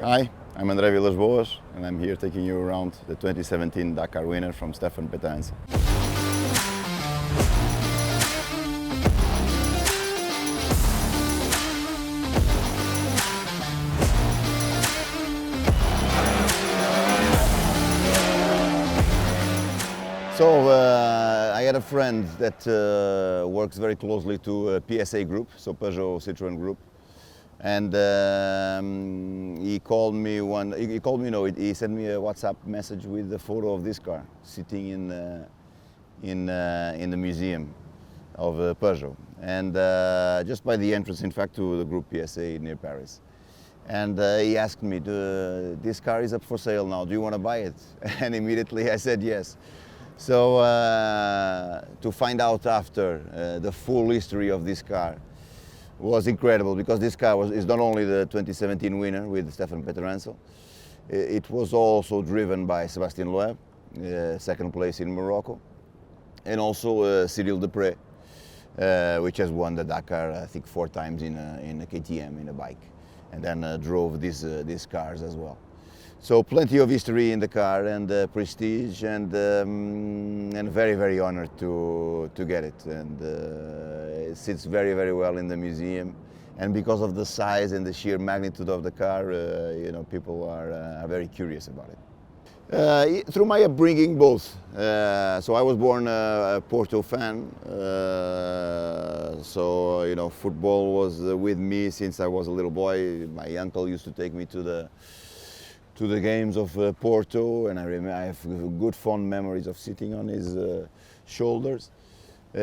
Hi, I'm André Villas-Boas and I'm here taking you around the 2017 Dakar winner from Stefan Petijns. I had a friend that works very closely to PSA Group, so Peugeot Citroën Group, and he called me he sent me a WhatsApp message with the photo of this car sitting in the museum of Peugeot, and just by the entrance, in fact, to the Group PSA near Paris. And he asked me, this car is up for sale now, do you want to buy it? And immediately I said yes. So to find out after the full history of this car was incredible, because this car is not only the 2017 winner with Stefan Petijns, it was also driven by Sébastien Loeb, second place in Morocco, and also Cyril Depré, which has won the Dakar, I think, 4 times in a KTM, in a bike, and then drove these cars as well. So plenty of history in the car, and prestige, and very, very honored to get it. And it sits very, very well in the museum. And because of the size and the sheer magnitude of the car, people are very curious about it. Through my upbringing, both. So I was born a Porto fan, so football was with me since I was a little boy. My uncle used to take me to the games of Porto, and I have good fond memories of sitting on his shoulders,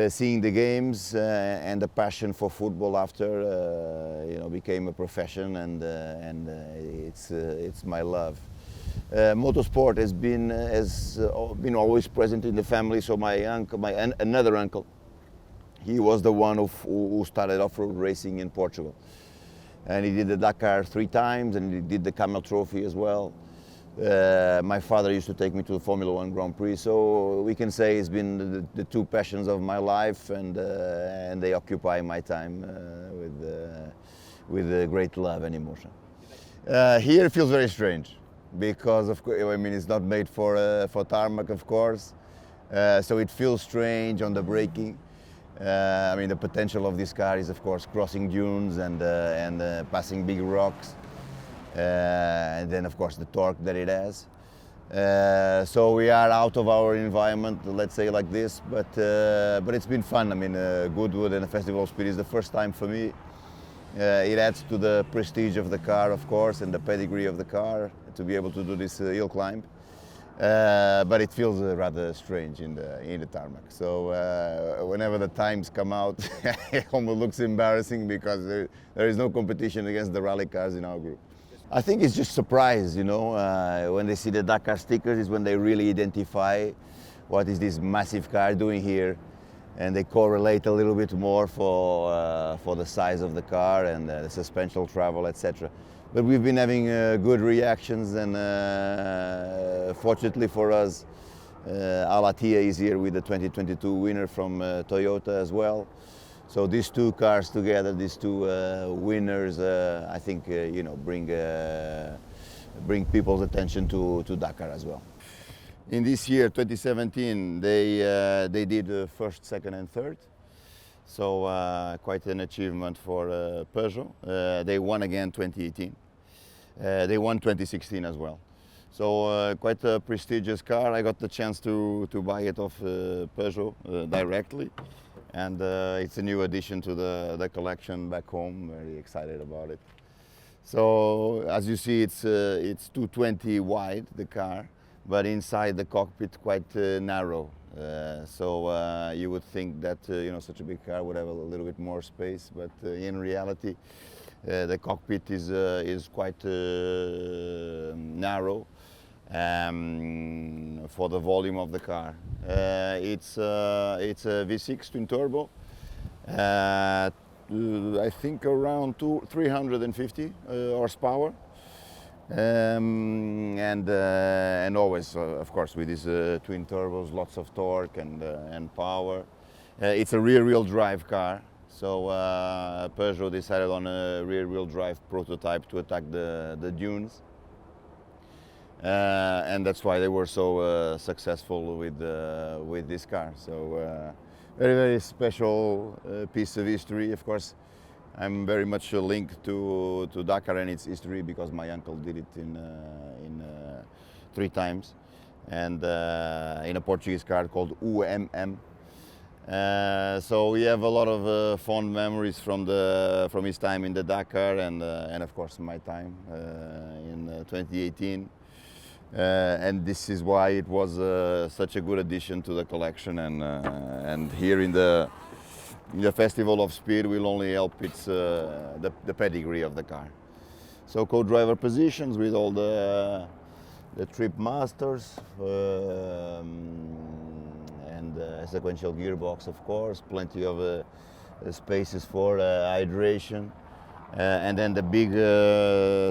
seeing the games, and the passion for football after became a profession, and it's my love. Motorsport has been always present in the family. So another uncle, he was the one who started off-road racing in Portugal. And he did the Dakar 3 times, and he did the Camel Trophy as well. My father used to take me to the Formula 1 Grand Prix, so we can say it's been the 2 passions of my life, and they occupy my time with great love and emotion. Here it feels very strange, because it's not made for tarmac, of course, so it feels strange on the braking. The potential of this car is, of course, crossing dunes and passing big rocks, and then, of course, the torque that it has. So we are out of our environment, let's say like this, but it's been fun. Goodwood and the Festival of Speed is the first time for me. It adds to the prestige of the car, of course, and the pedigree of the car to be able to do this hill climb. But it feels rather strange in the tarmac. So whenever the times come out, it almost looks embarrassing, because there is no competition against the rally cars in our group. I think it's just surprise, when they see the Dakar stickers is when they really identify what is this massive car doing here, and they correlate a little bit more for the size of the car and the suspension travel, etc. But we've been having good reactions, and fortunately for us, Alatia is here with the 2022 winner from Toyota as well. So these 2 cars together, these 2 winners, I think bring people's attention to Dakar as well. In this year, 2017, they did first, second, and third. So quite an achievement for Peugeot. They won again 2018. They won 2016 as well. So quite a prestigious car. I got the chance to buy it off Peugeot directly, and it's a new addition to the collection back home. Very excited about it. So as you see, it's 220 wide, the car, but inside the cockpit quite narrow. So you would think that such a big car would have a little bit more space, but in reality, the cockpit is quite narrow for the volume of the car. It's a V6 twin turbo. I think around 350 horsepower. And always, of course, with these twin turbos, lots of torque and power. It's a rear-wheel drive car, So Peugeot decided on a rear-wheel drive prototype to attack the dunes. And that's why they were so successful with this car. So very, very special piece of history. Of course, I'm very much linked to Dakar and its history because my uncle did it in 3 times, and in a Portuguese car called UMM. So we have a lot of fond memories from his time in the Dakar and of course my time in 2018. And this is why it was such a good addition to the collection, and here in the Festival of Speed will only help its the pedigree of the car. So co-driver positions with all the trip masters and a sequential gearbox, of course, plenty of spaces for hydration, and then the big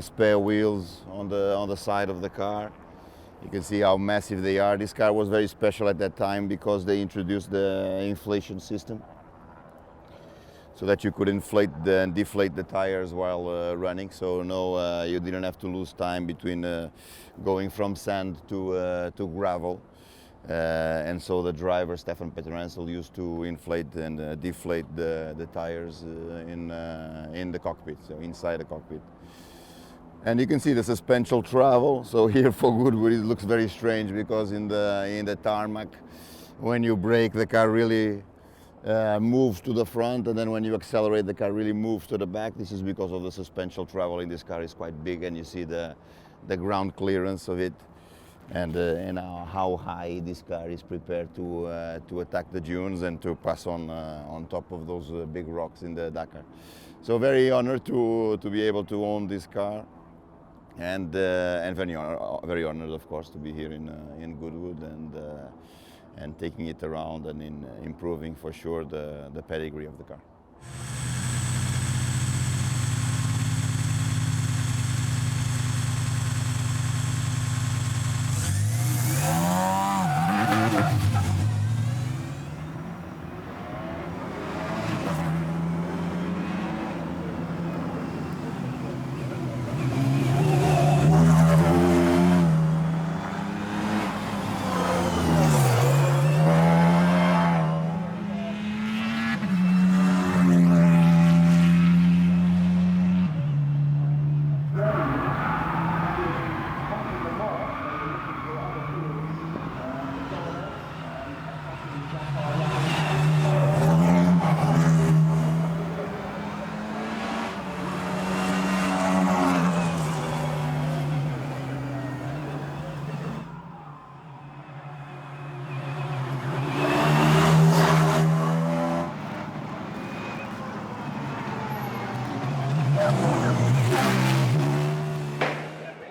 spare wheels on the side of the car. You can see how massive they are. This car was very special at that time because they introduced the inflation system, so that you could inflate and deflate the tires while running. So no, you didn't have to lose time between going from sand to gravel. And so the driver, Stefan Peterhansel, used to inflate and deflate the tires in the cockpit, so inside the cockpit. And you can see the suspension travel. So here for Goodwood it looks very strange because in the tarmac, when you brake, the car really moves to the front, and then when you accelerate, the car really moves to the back. This is because of the suspension travel in this car is quite big, and you see the ground clearance of it, and how high this car is prepared to attack the dunes and to pass on top of those big rocks in the Dakar. So very honored to be able to own this car, and very honored, of course, to be here in Goodwood and taking it around and improving for sure the pedigree of the car.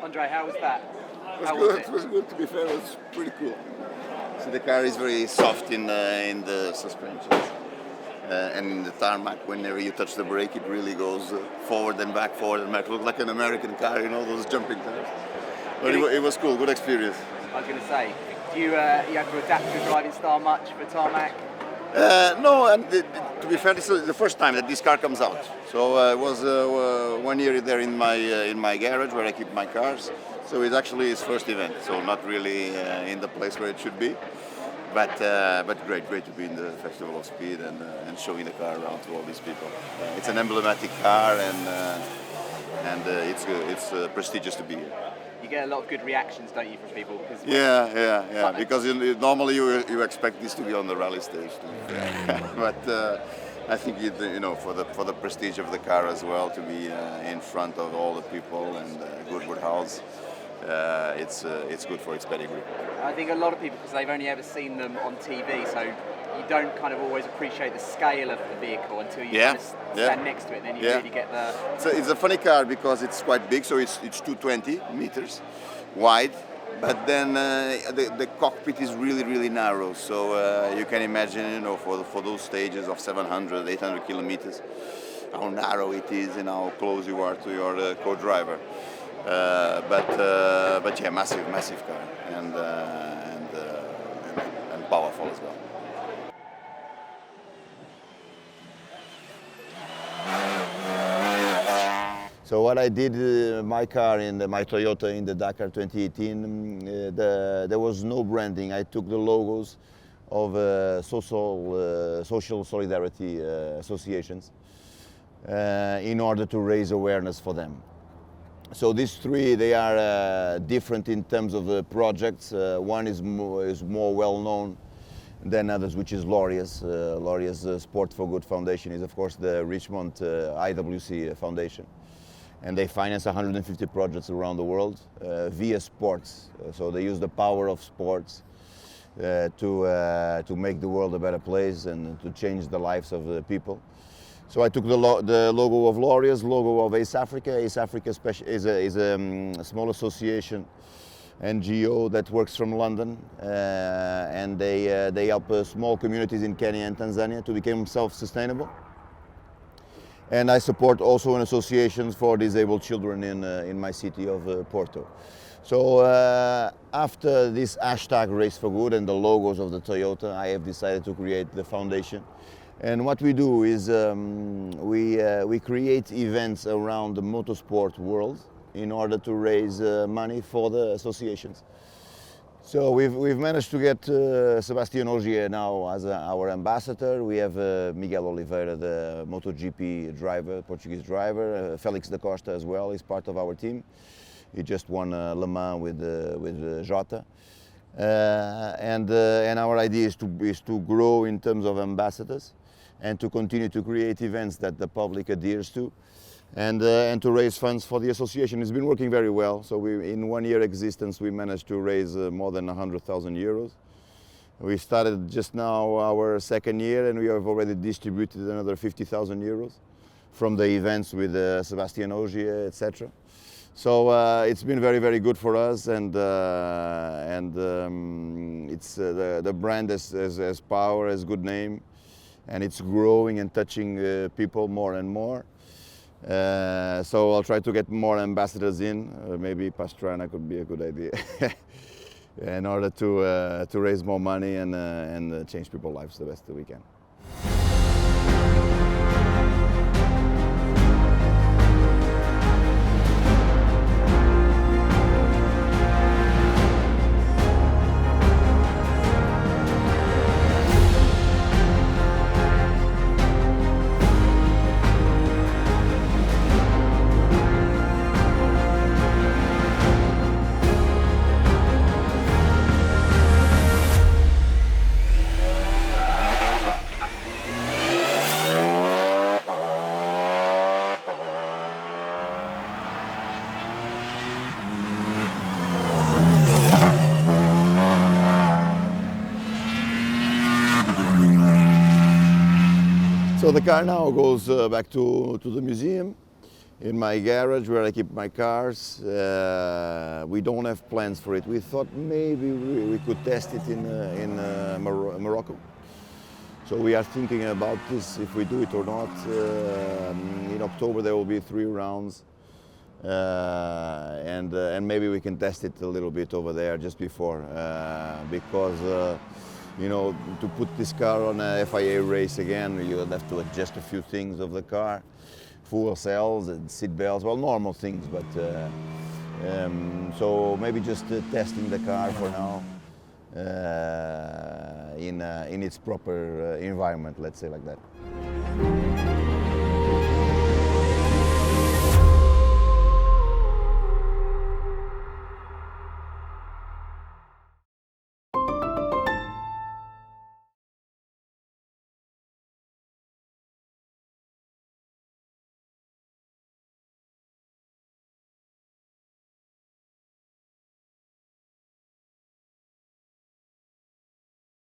André, how was that? It was good. To be fair, it was pretty cool. So the car is very soft in the suspensions and in the tarmac. Whenever you touch the brake, it really goes forward and back, forward and back. It looked like an American car, you know, those jumping cars. But it was cool, good experience. I was going to say, do you have to adapt your driving style much for tarmac? No, and to be fair, this is the first time that this car comes out. So it was 1 year there in my garage where I keep my cars. So it's actually his first event. So not really in the place where it should be, but great to be in the Festival of Speed and showing the car around to all these people. It's an emblematic car, and it's prestigious to be here. You get a lot of good reactions, don't you, from people? Yeah. Because normally you expect this to be on the rally stage, but I think for the prestige of the car as well, to be in front of all the people and Goodwood House, it's good for its pedigree. I think a lot of people, because they've only ever seen them on TV, so you don't kind of always appreciate the scale of the vehicle until you stand next to it, then you really get the... So it's a funny car because it's quite big, so it's 220 meters wide, but then the cockpit is really narrow, so you can imagine, for those stages of 700, 800 kilometers, how narrow it is and how close you are to your co-driver. But yeah, massive car and powerful as well. So what I did, my car my Toyota in the Dakar 2018, there was no branding. I took the logos of social solidarity associations in order to raise awareness for them. So these three, they are different in terms of the projects. One is more well known than others, which is Laureus. Laureus Sport for Good Foundation is, of course, the Richmond IWC Foundation. And they finance 150 projects around the world via sports. So they use the power of sports to make the world a better place and to change the lives of the people. So I took the logo of Laureus, logo of Ace Africa. Ace Africa is a small association, NGO that works from London, and they help small communities in Kenya and Tanzania to become self-sustainable. And I support also an association for disabled children in my city of Porto. So after this hashtag Race for Good and the logos of the Toyota, I have decided to create the foundation. And what we do is we create events around the motorsport world in order to raise money for the associations. So we've managed to get Sebastian Ogier now as our ambassador. We have Miguel Oliveira, the MotoGP driver, Portuguese driver. Felix da Costa as well is part of our team. He just won Le Mans with Jota. And our idea is to grow in terms of ambassadors and to continue to create events that the public adheres to. And to raise funds for the association. It's been working very well. So in 1 year existence, we managed to raise more than 100,000 euros. We started just now our second year, and we have already distributed another 50,000 euros from the events with Sebastian Ogier, etc. So it's been very, very good for us, and it's the brand has power, has good name, and it's growing and touching people more and more. So I'll try to get more ambassadors in. Maybe Pastrana could be a good idea in order to raise more money and change people's lives the best that we can. So the car now goes back to the museum in my garage where I keep my cars. We don't have plans for it. We thought maybe we could test it in Morocco. So we are thinking about this, if we do it or not. In October there will be 3 rounds. And maybe we can test it a little bit over there just before, because you know, to put this car on a FIA race again, you'll have to adjust a few things of the car, fuel cells and seat belts, well, normal things, but so maybe just testing the car for now in its proper environment, let's say like that.